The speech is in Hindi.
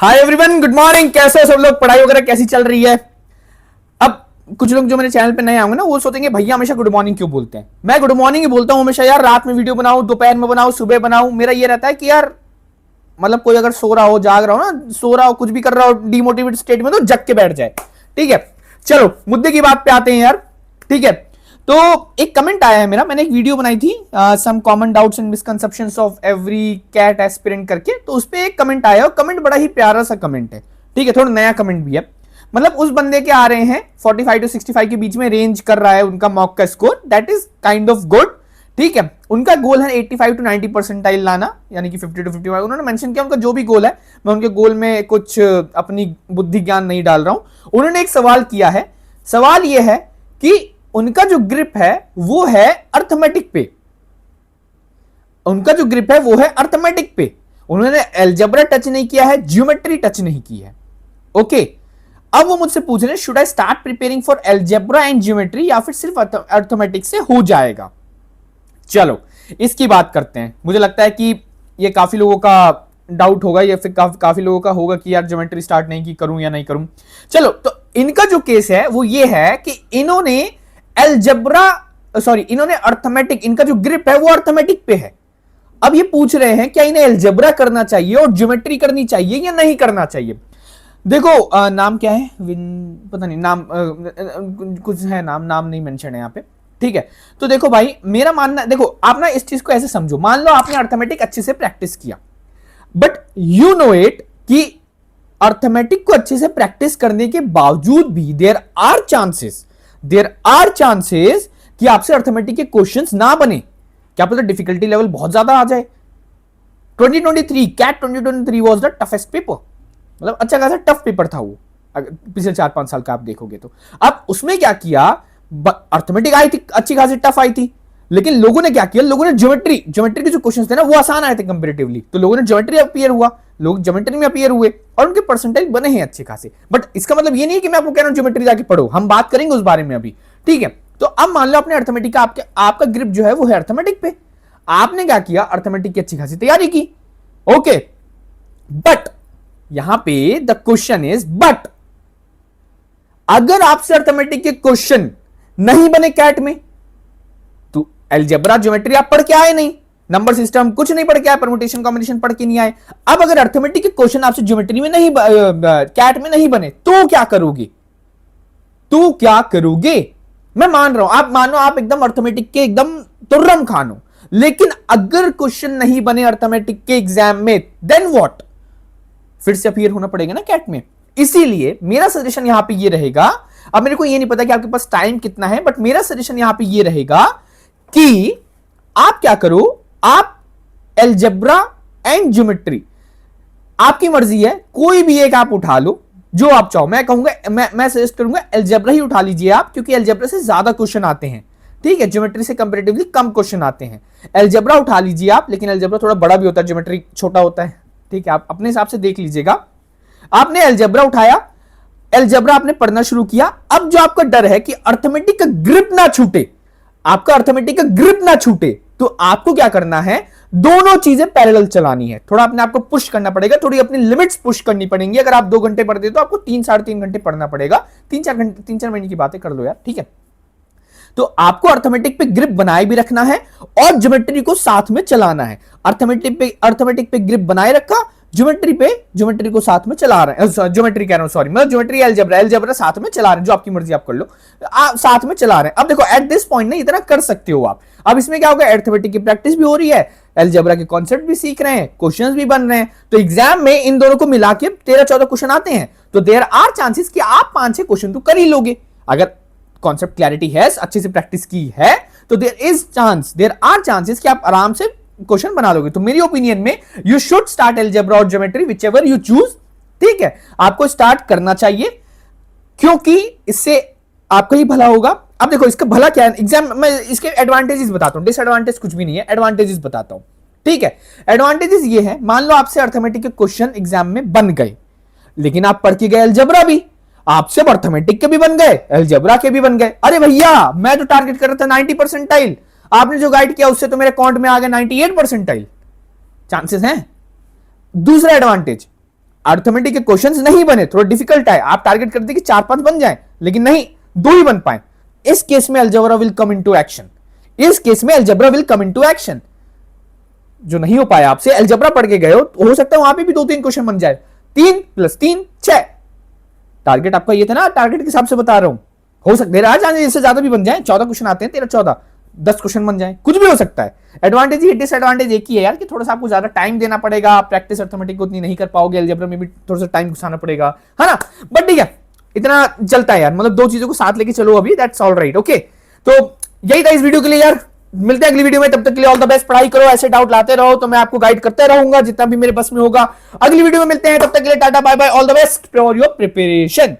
Hi everyone, good morning. कैसे हो सब लोग? पढ़ाई वगैरह कैसी चल रही है? अब कुछ लोग जो मेरे चैनल पे नए आएंगे ना, वो सोचेंगे भैया हमेशा गुड मॉर्निंग क्यों बोलते हैं। मैं गुड मॉर्निंग ही बोलता हूं हमेशा यार। रात में वीडियो बनाऊं, दोपहर में बनाऊं, सुबह बनाऊं, मेरा ये रहता है कि यार मतलब कोई अगर सो रहा हो, जाग रहा हो ना, सो रहा हो, कुछ भी कर रहा हो डिमोटिवेट स्टेट में, तो जग के बैठ जाए। ठीक है, चलो मुद्दे की बात पे आते हैं यार। ठीक है, तो एक कमेंट आया है मेरा, मैंने एक वीडियो बनाई थी some common doubts and misconceptions of every CAT aspirant करके। तो उस पे एक कमेंट आया और कमेंट बड़ा ही प्यारा सा कमेंट है। ठीक है, थोड़ा नया कमेंट भी है। मतलब उस बंदे के आ रहे हैं 45 टू 65 के बीच में रेंज कर रहा है उनका मॉक का score, that is kind of good. ठीक है, उनका गोल है 85 टू 90 परसेंटाइल लाना, यानी कि 50 टू 55। उन्होंने मेंशन किया उनका जो भी गोल है, मैं उनके गोल में कुछ अपनी बुद्धि ज्ञान नहीं डाल रहा हूं। उन्होंने एक सवाल किया है। सवाल यह है कि उनका जो ग्रिप है वो है अर्थमेटिक पे। उनका जो ग्रिप है वो है अर्थमेटिक पे। उन्होंने एल्जेब्रा टच नहीं किया है, ज्योमेट्री टच नहीं की है। ओके, अब वो मुझसे पूछ रहे हैं should I start preparing for algebra and geometry, या फिर सिर्फ अर्थमेटिक से हो जाएगा। चलो इसकी बात करते हैं। मुझे लगता है कि ये काफी लोगों का डाउट होगा, या फिर काफी लोगों का होगा कि यार ज्योमेट्री स्टार्ट नहीं की, करूं या नहीं करूं। चलो, तो इनका जो केस है वो ये है कि इन्होंने इन्होंने अर्थमेटिक, इनका जो ग्रिप है वो अर्थमेटिक पे है। अब ये पूछ रहे हैं क्या इन्हें एल्जेब्रा करना चाहिए और ज्योमेट्री करनी चाहिए या नहीं करना चाहिए। देखो नाम क्या है, पता नहीं नाम, कुछ है नाम नहीं मेंशन है यहाँ पे। ठीक है, तो देखो भाई मेरा मानना, देखो आप ना इस चीज को ऐसे समझो, मान लो आपने अर्थमेटिक अच्छे से प्रैक्टिस किया, बट यू नो इट कि अर्थमेटिक को अच्छे से प्रैक्टिस करने के बावजूद भी देयर आर चांसेस कि आपसे अर्थमेटिक के क्वेश्चंस ना बने। क्या पता डिफिकल्टी लेवल बहुत ज्यादा आ जाए। 2023 CAT 2023 was the toughest paper, मतलब अच्छा खासा टफ पेपर था वो, पिछले 4-5 साल का आप देखोगे तो। अब उसमें क्या किया, अर्थमेटिक आई थी अच्छी खासी टफ आई थी, लेकिन लोगों ने क्या किया, लोगों ने ज्योमेट्री के जो क्वेश्चंस थे ना वो आसान आए थे कंपैरेटिवली, तो लोगों ने ज्योमेट्री अपीयर हुआ, लोग ज्योमेट्री में अपीयर हुए और उनके परसेंटेज बने हैं अच्छे खासे। बट इसका मतलब ये नहीं कि मैं आपको कह रहा हूं ज्योमेट्री जाके पढ़ो, हम बात करेंगे उस बारे में अभी। ठीक है, तो अब मान लो अपने अर्थमेटिक का आपका ग्रिप जो है वो है अर्थमेटिक पे। आपने क्या किया, अर्थमेटिक की अच्छी खासी तैयारी की। ओके, बट यहां पे द क्वेश्चन इज, बट अगर आपसे अर्थमेटिक के क्वेश्चन नहीं बने कैट में, तो अलजेब्रा ज्योमेट्री आप पढ़ के आए नहीं, नंबर सिस्टम कुछ नहीं पढ़ के आए, परम्यूटेशन कॉम्बिनेशन पढ़ के नहीं आए। अब अगर अर्थमेटिक के क्वेश्चन आपसे ज्योमेट्री में नहीं, कैट में नहीं बने, तो क्या करोगे? मैं मान रहा हूं, आप मानो आप एकदम अर्थमेटिक के एकदम तुर्रम खान हो, लेकिन अगर क्वेश्चन नहीं बने अर्थमेटिक के एग्जाम में, देन व्हाट? फिर से अपीयर होना पड़ेगा ना कैट में। इसीलिए मेरा सजेशन यहां पे ये रहेगा, अब मेरे को ये नहीं पता कि आपके पास टाइम कितना है, बट मेरा सजेशन यहां पे ये रहेगा कि आप क्या करो, आप एल्जेब्रा एंड ज्योमेट्री, आपकी मर्जी है, कोई भी एक आप उठा लो जो आप चाहो। मैं कहूंगा, मैं सजेस्ट करूंगा एल्जेब्रा ही उठा लीजिए आप, क्योंकि एल्जेब्रा से ज्यादा क्वेश्चन आते हैं। ठीक है, ज्योमेट्री से कंपैरेटिवली कम क्वेश्चन आते हैं। एल्जेब्रा उठा लीजिए आप, लेकिन एल्जेब्रा थोड़ा बड़ा भी होता है, ज्योमेट्री छोटा होता है। ठीक है, आप अपने हिसाब से देख लीजिएगा। आपने एल्जेब्रा उठाया, एल्जेब्रा आपने पढ़ना शुरू किया। अब जो आपका डर है कि अर्थमेटिक का ग्रिप ना छूटे, आपका अर्थमेटिक का ग्रिप ना छूटे, तो आपको क्या करना है, दोनों चीजें पैरेलल चलानी है। थोड़ा अपने आपको पुश करना पड़ेगा, थोड़ी अपनी लिमिट्स पुश करनी पड़ेंगी। अगर आप 2 घंटे पढ़ते तो आपको 3-3.5 घंटे पढ़ना पड़ेगा। 3-4 महीने की बातें कर लो यार। ठीक है, तो आपको अर्थमेटिक पे ग्रिप बनाए भी रखना है और ज्योमेट्री को साथ में चलाना है। अर्थमेटिक पे ग्रिप बनाए रखा, ज्योमेट्री को साथ में चला रहे हैं, ज्योमेट्री कह रहा हूं सॉरी, मतलब ज्योमेट्री एल्जेब्रा साथ में चला रहे हैं, जो आपकी मर्जी आप कर लो, साथ में चला रहे हैं। अब देखो एट दिस पॉइंट ना इतना कर सकते हो आप। अब इसमें क्या होगा, अर्थमेटिक की प्रैक्टिस भी हो रही है, एल्जेब्रा के कॉन्सेप्ट भी सीख रहे हैं, क्वेश्चंस भी बन रहे हैं, तो एग्जाम में इन दोनों को मिला के 13-14 क्वेश्चन आते हैं। तो देयर आर चांसेस कि आप 5-6 क्वेश्चन तो कर ही लोगे। अगर कॉन्सेप्ट क्लैरिटी है, अच्छे से प्रैक्टिस की है, तो देयर आर चांसेस कि आप आराम से क्वेश्चन बना लोगे। तो मेरी ओपिनियन में यू शुड स्टार्ट एल्जेब्रा और geometry, which ever you choose. ठीक है, आपको स्टार्ट करना चाहिए, क्योंकि इससे आपका ही भला होगा। अब देखो इसका भला क्या है, एग्जाम मैं इसके एडवांटेजेस बताता हूं, डिसएडवांटेज कुछ भी नहीं है, एडवांटेजेस बताता हूं। ठीक है, एडवांटेजेस ये है, मान लो आपसे अर्थमेटिक के क्वेश्चन एग्जाम में बन गए, लेकिन आप पढ़ के गए एल्जेब्रा भी, आपसे अर्थमेटिक के भी बन गए, एल्जेब्रा के भी बन गए। अरे भैया मैं तो टारगेट कर रहा था 90 परसेंटाइल, आपने जो गाइड किया उससे तो मेरे अकाउंट में आ गया 98 परसेंटाइल, चांसेस हैं। दूसरा एडवांटेज, अर्थमेटिक के क्वेश्चंस नहीं बने, थोड़ा डिफिकल्ट है, आप टारगेट करते कि 4-5 बन जाए, लेकिन नहीं, 2 ही बन पाए, इस केस में algebra will come into action. इस केस में algebra will come into action. जो नहीं हो पाया आपसे, अलजेब्रा पढ़ के गए हो सकता है वहां पे भी 2-3 क्वेश्चन बन जाए। 3 + 3 6। टारगेट आपका ये था ना, टारगेट के हिसाब से बता रहा हूं। हो सकता है आज इससे ज्यादा भी बन जाए, 14 क्वेश्चन आते हैं, 13-14, 10 क्वेश्चन बन जाए, कुछ भी हो सकता है। एडवांटेज ही डिसएडवांटेज एक ही है यार कि थोड़ा सा आपको ज्यादा टाइम देना पड़ेगा, प्रैक्टिस अर्थमेटिक को उतनी नहीं कर पाओगे, अलजेब्रा में भी थोड़ा सा टाइम घुसाना पड़ेगा, है ना। बट ठीक है, इतना चलता है यार, मतलब 2 चीजों को साथ लेके चलो अभी, दैट्स ऑल राइट। ओके, तो यही था इस वीडियो के लिए यार। मिलते हैं अगली वीडियो में, तब तक के लिए ऑल द बेस्ट। पढ़ाई करो, ऐसे डाउट लाते रहो तो मैं आपको गाइड करते रहूंगा जितना भी मेरे बस में होगा। अगली वीडियो में मिलते हैं, तब तक के लिए tata bye bye, all the best for your preparation.